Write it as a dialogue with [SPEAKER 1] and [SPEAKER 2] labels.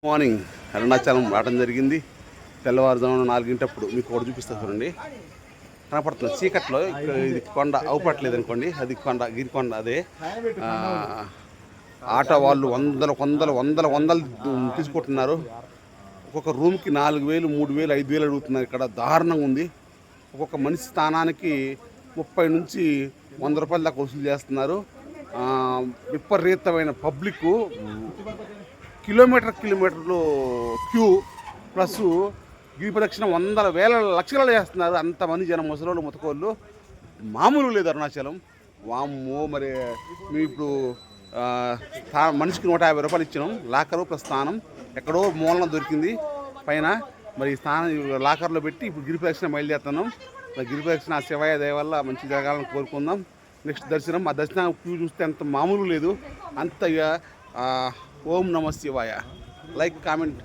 [SPEAKER 1] Morning Arunachalam రావడం జరిగింది. తెల్లవారుజామున 4 మీకు ఒకటి చూపిస్తా చూడండి. కనపడుతుంది చీకట్లో. ఇది కొండ అవుపట్లేదు అనుకోండి, అది కొండ గిరికొండ. అదే ఆటో వాళ్ళు వందలు తీసుకుంటున్నారు. ఒక్కొక్క రూమ్కి 4,000, 3,000, 5,000 అడుగుతున్నారు. ఇక్కడ దారుణంగా ఉంది. ఒక్కొక్క మనిషి స్థానానికి 30 నుంచి 100 రూపాయల దాకా వసూలు చేస్తున్నారు. విపరీతమైన పబ్లిక్, కిలోమీటర్లు క్యూ, ప్లస్ గిరి ప్రదక్షిణ వందల వేల లక్షలలో చేస్తున్నారు. అంతమంది జనం, ముసలోళ్ళు ముతకోళ్ళు, మామూలు లేదు అరుణాచలం. వామ్మో. మరి మేము ఇప్పుడు మనిషికి 150 రూపాయలు ఇచ్చినాం. లాకరు ప్లస్ స్థానం ఎక్కడో మూలన దొరికింది పైన. మరి ఈ స్థానం లాకర్లో పెట్టి ఇప్పుడు గిరి ప్రదక్షిణ బయలుదేరుతున్నాం. గిరి ప్రదక్షిణ శివయ్య దయ వల్ల మంచి జరగాలని కోరుకుందాం. నెక్స్ట్ దర్శనం. ఆ దర్శనం క్యూ చూస్తే అంత మామూలు లేదు. అంత ఓం నమ శివాయ. Like, comment.